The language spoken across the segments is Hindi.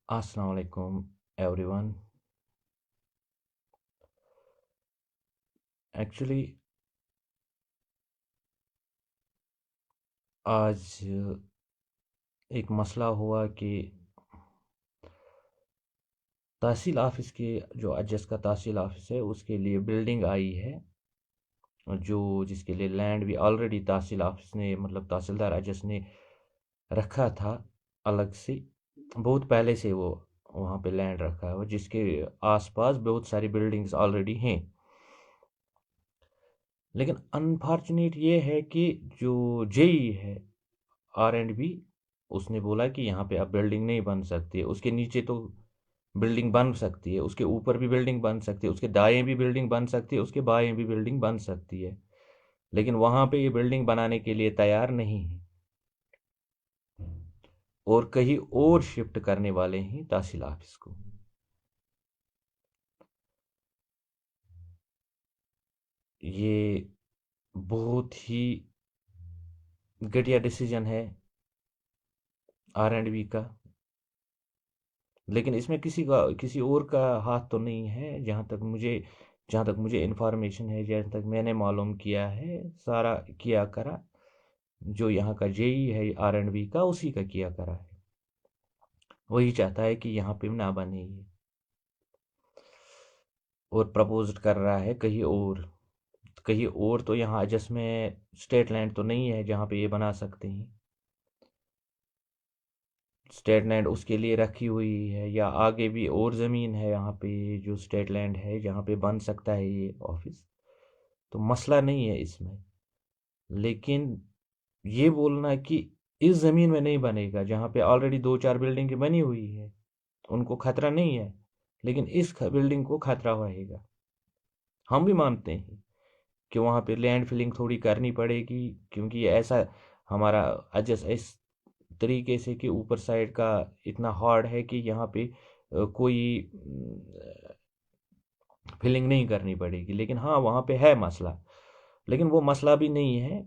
अस्सलाम वालेकुम एवरीवन। एक्चुअली आज एक मसला हुआ कि तहसील ऑफिस के जो अजस का तहसील ऑफिस है उसके लिए बिल्डिंग आई है, जो जिसके लिए लैंड भी ऑलरेडी तहसील ऑफिस ने मतलब तहसीलदार अजस ने रखा था अलग से। बहुत पहले से वो वहाँ पे लैंड रखा है, जिसके आसपास बहुत सारी बिल्डिंग्स ऑलरेडी हैं। लेकिन अनफॉर्चुनेट ये है कि जो जेई है R&B, उसने बोला कि यहाँ पे अब बिल्डिंग नहीं बन सकती है। उसके नीचे तो बिल्डिंग बन सकती है, उसके ऊपर भी बिल्डिंग बन सकती है, उसके दाएं भी बिल्डिंग बन सकती है, उसके बाएं भी बिल्डिंग बन सकती है, लेकिन वहाँ पे ये बिल्डिंग बनाने के लिए तैयार नहीं है और कहीं और शिफ्ट करने वाले हैं तहसील ऑफिस को। ये बहुत ही घटिया डिसीजन है R&B का, लेकिन इसमें किसी और का हाथ तो नहीं है। जहाँ तक मुझे इन्फॉर्मेशन है, जहाँ तक मैंने मालूम किया है, सारा किया करा जो यहाँ का जेई है R&B का, उसी का किया करा है। वही चाहता है कि यहाँ पे ना बने ये, और प्रपोज कर रहा है कहीं और तो यहाँ अजस में स्टेट लैंड तो नहीं है जहाँ पे ये बना सकते हैं। स्टेट लैंड उसके लिए रखी हुई है, या आगे भी और ज़मीन है यहाँ पे जो स्टेट लैंड है जहाँ पे बन सकता है ये ऑफिस। तो मसला नहीं है इसमें, लेकिन ये बोलना कि इस ज़मीन में नहीं बनेगा जहाँ पे ऑलरेडी दो चार बिल्डिंग बनी हुई है, उनको खतरा नहीं है, लेकिन इस बिल्डिंग को खतरा होएगा। हम भी मानते हैं कि वहाँ पे लैंड फिलिंग थोड़ी करनी पड़ेगी, क्योंकि ये ऐसा हमारा एडजस्ट इस तरीके से कि ऊपर साइड का इतना हार्ड है कि यहाँ पे कोई फिलिंग नहीं करनी पड़ेगी। लेकिन हाँ, वहाँ पे है मसला, लेकिन वो मसला भी नहीं है।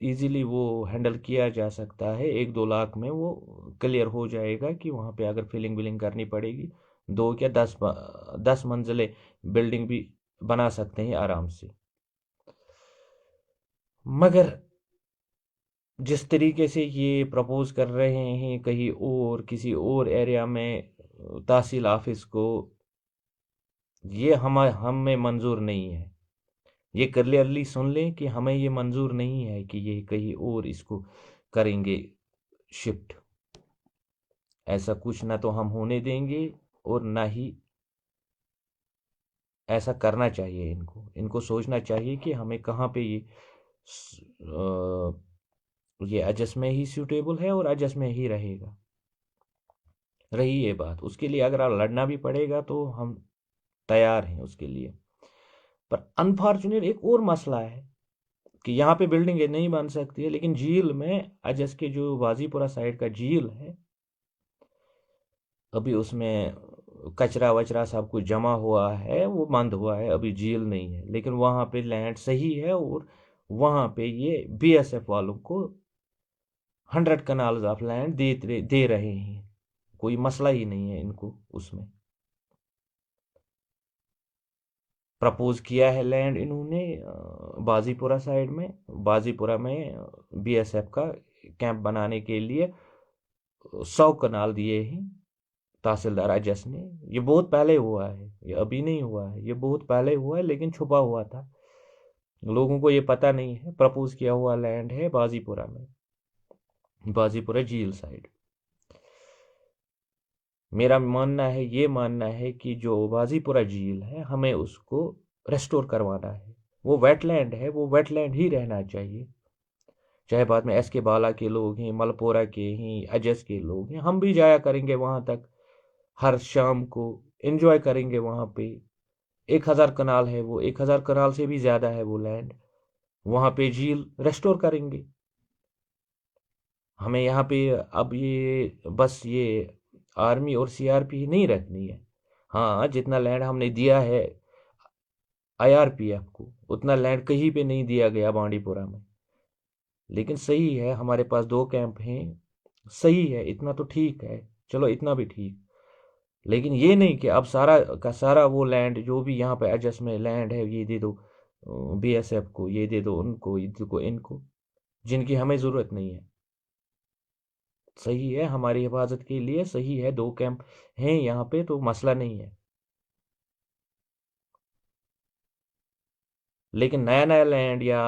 इजीली वो हैंडल किया जा सकता है, 1-2 लाख में वो क्लियर हो जाएगा कि वहाँ पे अगर फिलिंग विलिंग करनी पड़ेगी, 2 या 10 मंजिले बिल्डिंग भी बना सकते हैं आराम से। मगर जिस तरीके से ये प्रपोज कर रहे हैं कहीं और किसी और एरिया में तहसील ऑफिस को, ये हमें मंजूर नहीं है। ये क्लियरली सुन लें कि हमें ये मंजूर नहीं है कि ये कहीं और इसको करेंगे शिफ्ट। ऐसा कुछ ना तो हम होने देंगे, और ना ही ऐसा करना चाहिए। इनको सोचना चाहिए कि हमें कहाँ पे ये एडजस्ट में ही सूटेबल है और एडजस्ट में ही रहेगा। रही ये बात, उसके लिए अगर लड़ना भी पड़ेगा तो हम तैयार हैं उसके लिए। पर अनफॉर्चुनेट एक और मसला है कि यहाँ पे बिल्डिंग नहीं बन सकती है, लेकिन झील में अजस के जो वाजीपुरा साइड का झील है, अभी उसमें कचरा वचरा सब कुछ जमा हुआ है, वो बंद हुआ है, अभी झील नहीं है। लेकिन वहाँ पे लैंड सही है, और वहाँ पे ये BSF वालों को 100 कनाल्स ऑफ लैंड दे रहे हैं। कोई मसला ही नहीं है इनको उसमें। प्रपोज किया है लैंड इन्होंने बाजीपुरा साइड में, बाजीपुरा में BSF का कैंप बनाने के लिए 100 कनाल दिए हैं तहसीलदार अजस ने। ये बहुत पहले हुआ है, ये अभी नहीं हुआ है, ये बहुत पहले हुआ है, लेकिन छुपा हुआ था, लोगों को ये पता नहीं है। प्रपोज किया हुआ लैंड है बाजीपुरा में, बाजीपुरा झील साइड। मेरा मानना है, ये मानना है कि जो बाजीपुरा झील है हमें उसको रेस्टोर करवाना है। वो वेटलैंड है, वो वेटलैंड ही रहना चाहिए। चाहे बाद में SK बाला के लोग हैं, मलपोरा के हैं, अजस के लोग हैं, हम भी जाया करेंगे वहां तक हर शाम को, एंजॉय करेंगे वहां पे। 1,000 कनाल है वो, 1,000 कनाल से भी ज्यादा है वो लैंड। वहां पे झील रेस्टोर करेंगे। हमें यहाँ पे अब ये बस ये आर्मी और CRP नहीं रखनी है। हाँ, जितना लैंड हमने दिया है IRPF को, उतना लैंड कहीं पे नहीं दिया गया बांडीपुरा में। लेकिन सही है, हमारे पास 2 कैंप हैं, सही है, इतना तो ठीक है। चलो इतना भी ठीक। लेकिन ये नहीं कि अब सारा का सारा वो लैंड जो भी यहाँ पे एडजस्ट में लैंड है ये दे दो बीएसएफ को, ये दे दो उनको, इनको जिनकी हमें ज़रूरत नहीं है। सही है, हमारी हिफाजत के लिए सही है, 2 कैंप हैं यहाँ पे तो मसला नहीं है। लेकिन नया नया लैंड या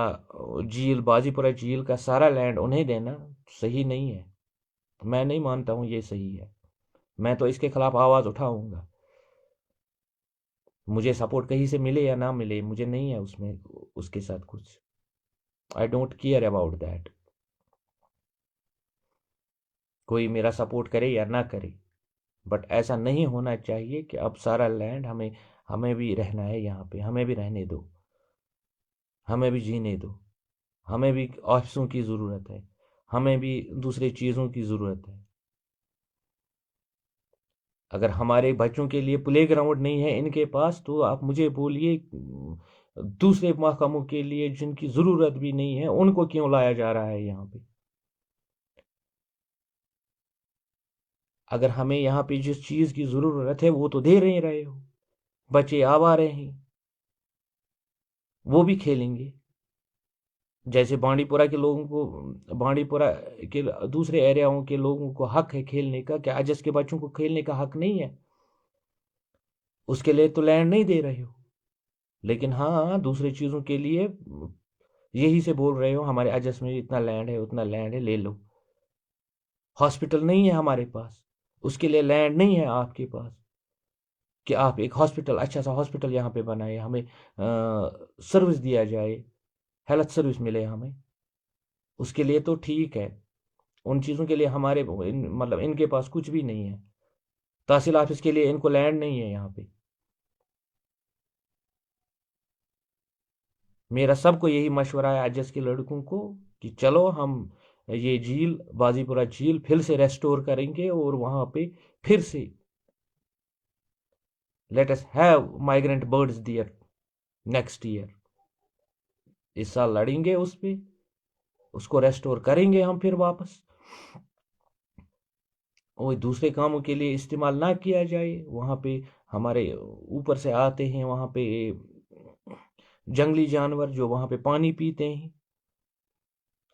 झील, बाजीपुरा झील का सारा लैंड उन्हें देना सही नहीं है। मैं नहीं मानता हूँ ये सही है। मैं तो इसके खिलाफ आवाज़ उठाऊंगा। मुझे सपोर्ट कहीं से मिले या ना मिले, मुझे नहीं है उसमें उसके साथ कुछ। I don't care about that. कोई मेरा सपोर्ट करे या ना करे, बट ऐसा नहीं होना चाहिए कि अब सारा लैंड हमें हमें भी रहना है यहाँ पे। हमें भी रहने दो, हमें भी जीने दो। हमें भी ऑफिसों की ज़रूरत है, हमें भी दूसरी चीज़ों की ज़रूरत है। अगर हमारे बच्चों के लिए प्ले ग्राउंड नहीं है इनके पास, तो आप मुझे बोलिए दूसरे महकमों के लिए जिनकी ज़रूरत भी नहीं है उनको क्यों लाया जा रहा है यहाँ पे। अगर हमें यहाँ पे जिस चीज़ की ज़रूरत है वो तो दे नहीं रहे हो। बच्चे आ रहे हैं, वो भी खेलेंगे। जैसे बांडीपुरा के लोगों को, बांडीपुरा के दूसरे एरियाओं के लोगों को हक है खेलने का, क्या अजस के बच्चों को खेलने का हक नहीं है? उसके लिए तो लैंड नहीं दे रहे हो। लेकिन हाँ, दूसरी चीज़ों के लिए यही से बोल रहे हो हमारे अजस में इतना लैंड है, उतना लैंड है, ले लो। हॉस्पिटल नहीं है हमारे पास, उसके लिए लैंड नहीं है आपके पास कि आप एक हॉस्पिटल, अच्छा सा हॉस्पिटल यहाँ पे बनाए, हमें सर्विस दिया जाए, हेल्थ सर्विस मिले हमें। उसके लिए तो ठीक है। उन चीज़ों के लिए हमारे मतलब इनके पास कुछ भी नहीं है। तहसील ऑफिस के लिए इनको लैंड नहीं है यहाँ पे। मेरा सबको यही मशवरा है अजस के लड़कों को कि चलो हम ये झील, बाजीपुरा झील फिर से रेस्टोर करेंगे और वहाँ पे फिर से let us have migrant birds there next year. इस साल लड़ेंगे उस पे, उसको रेस्टोर करेंगे हम फिर वापस। और दूसरे कामों के लिए इस्तेमाल ना किया जाए। वहाँ पे हमारे ऊपर से आते हैं वहाँ पे जंगली जानवर जो वहाँ पे पानी पीते हैं।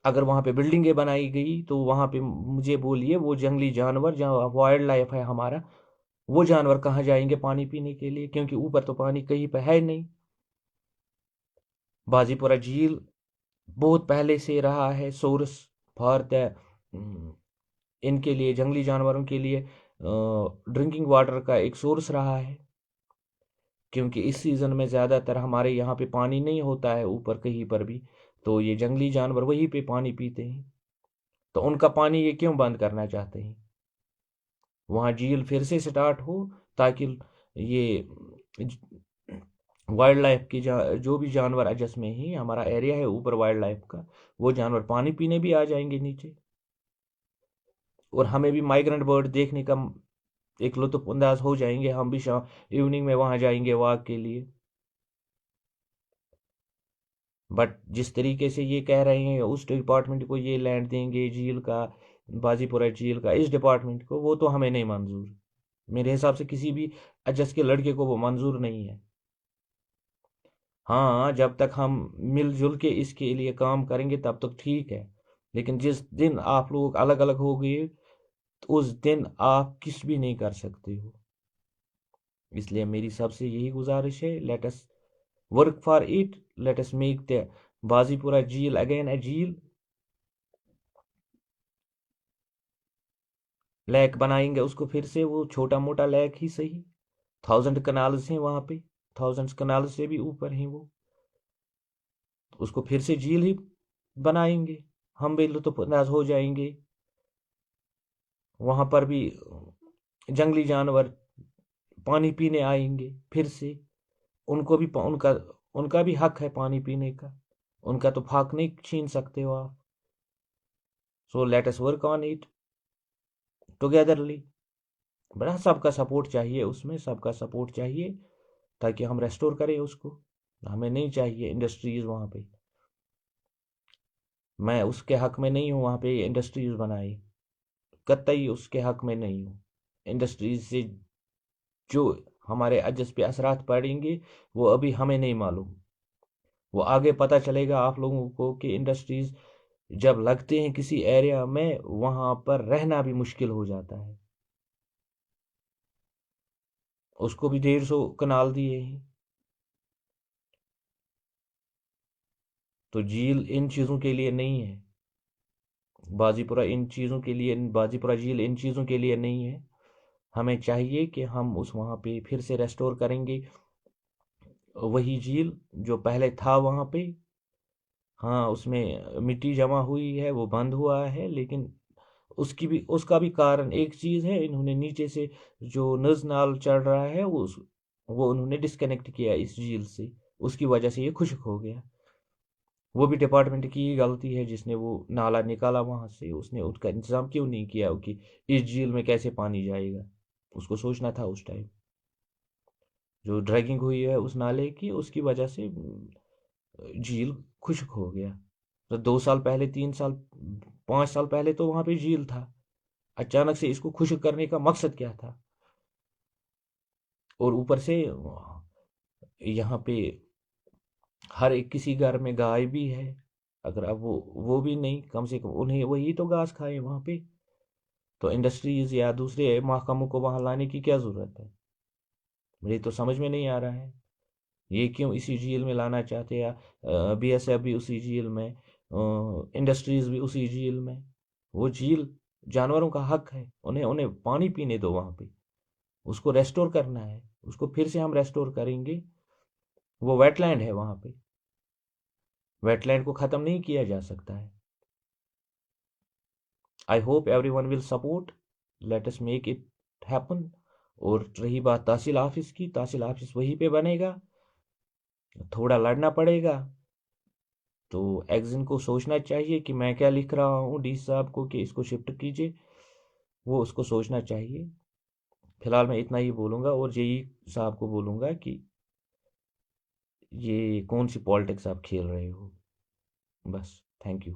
अगर वहाँ पे बिल्डिंगें बनाई गई तो वहाँ पे मुझे बोलिए वो जंगली जानवर, जहाँ वाइल्ड लाइफ है हमारा, वो जानवर कहाँ जाएंगे पानी पीने के लिए? क्योंकि ऊपर तो पानी कहीं पे है नहीं। बाजीपुरा झील बहुत पहले से रहा है सोर्स फॉर द इनके लिए, जंगली जानवरों के लिए ड्रिंकिंग वाटर का एक सोर्स रहा है। क्योंकि इस सीज़न में ज़्यादातर हमारे यहाँ पे पानी नहीं होता है ऊपर कहीं पर भी, तो ये जंगली जानवर वहीं पे पानी पीते हैं। तो उनका पानी ये क्यों बंद करना चाहते हैं? वहाँ झील फिर से स्टार्ट हो ताकि ये वाइल्ड लाइफ की जो भी जानवर, अजस में ही हमारा एरिया है ऊपर वाइल्ड लाइफ का, वो जानवर पानी पीने भी आ जाएंगे नीचे। और हमें भी माइग्रेंट बर्ड देखने का एक लुत्फ अंदाज हो जाएंगे। हम भी शाम इवनिंग में वहाँ जाएंगे वॉक के लिए। बट जिस तरीके से ये कह रहे हैं उस डिपार्टमेंट को ये लैंड देंगे झील का, बाजीपुरा झील का, इस डिपार्टमेंट को, वो तो हमें नहीं मंजूर। मेरे हिसाब से किसी भी अजस के लड़के को वो मंजूर नहीं है। हाँ, जब तक हम मिलजुल के इसके लिए काम करेंगे तब तक ठीक है। लेकिन जिस दिन आप लोग अलग अलग हो गए तो उस दिन आप किस भी नहीं कर सकते हो। इसलिए मेरी सबसे यही गुजारिश है, let us work for it, let us make the Bajipura झील अगेन अ झील। लेक बनाएंगे उसको फिर से, वो छोटा मोटा लेक ही सही। 1000 कनाल्स हैं वहाँ पे, 1000 कनाल से भी ऊपर हैं वो। उसको फिर से झील ही बनाएंगे, हम भी लुत्फानंदाज हो जाएंगे। वहाँ पर भी जंगली जानवर पानी पीने आएंगे फिर से। उनको भी उनका उनका भी हक है पानी पीने का, उनका तो हक नहीं छीन सकते हो आप। So let us work on it togetherly. बड़ा सबका सपोर्ट चाहिए उसमें, सबका सपोर्ट चाहिए ताकि हम रेस्टोर करें उसको। हमें नहीं चाहिए इंडस्ट्रीज वहाँ पे। मैं उसके हक में नहीं हूँ वहाँ पे इंडस्ट्रीज बनाए, कतई उसके हक में नहीं हूँ। इंडस्ट्रीज से जो हमारे एडजस्ट पे असरात पड़ेंगे वो अभी हमें नहीं मालूम। वो आगे पता चलेगा आप लोगों को कि इंडस्ट्रीज जब लगते हैं किसी एरिया में वहां पर रहना भी मुश्किल हो जाता है। उसको भी 150 कनाल दिए हैं। तो झील इन चीज़ों के लिए नहीं है। बाजीपुरा झील इन चीज़ों के लिए नहीं है। हमें चाहिए कि हम उस वहाँ पे फिर से रेस्टोर करेंगे वही झील जो पहले था वहाँ पे। हाँ, उसमें मिट्टी जमा हुई है, वो बंद हुआ है, लेकिन उसका भी कारण एक चीज़ है, इन्होंने नीचे से जो नज नाल चढ़ रहा है वो उन्होंने डिस्कनेक्ट किया इस झील से। उसकी वजह से ये खुश्क हो गया। वो भी डिपार्टमेंट की ही गलती है, जिसने वो नाला निकाला वहां से, उसने उसका इंतजाम क्यों नहीं किया कि इस झील में कैसे पानी जाएगा। उसको सोचना था उस टाइम। जो ड्रैगिंग हुई है उस नाले की, उसकी वजह से झील खुश्क हो गया। तो 2 साल पहले, 3 साल, 5 साल पहले तो वहां पे झील था। अचानक से इसको खुश्क करने का मकसद क्या था। और ऊपर से यहाँ पे हर एक किसी घर में गाय भी है। अगर अब वो भी नहीं, कम से कम उन्हें वही तो घास खाए वहां पे। तो इंडस्ट्रीज या दूसरे महकमों को वहां लाने की क्या जरूरत है। मुझे तो समझ में नहीं आ रहा है ये क्यों इसी झील में लाना चाहते हैं। बीएसएफ भी उसी झील में, इंडस्ट्रीज भी उसी झील में। वो झील जानवरों का हक है, उन्हें उन्हें पानी पीने दो वहां पे। उसको रेस्टोर करना है, उसको फिर से हम रेस्टोर करेंगे। वो वेटलैंड है वहां पे। वेटलैंड को ख़त्म नहीं किया जा सकता है। I hope every one will support, let us make it happen. और रही बात तहसील ऑफिस की, तहसील ऑफिस वहीं पे बनेगा। थोड़ा लड़ना पड़ेगा। तो एग्जिन को सोचना चाहिए कि मैं क्या लिख रहा हूँ डी साहब को कि इसको शिफ्ट कीजिए। वो उसको सोचना चाहिए। फिलहाल मैं इतना ही बोलूँगा, और जेई साहब को बोलूँगा कि ये कौन सी पॉलिटिक्स आप खेल रहे हो। बस, थैंक यू।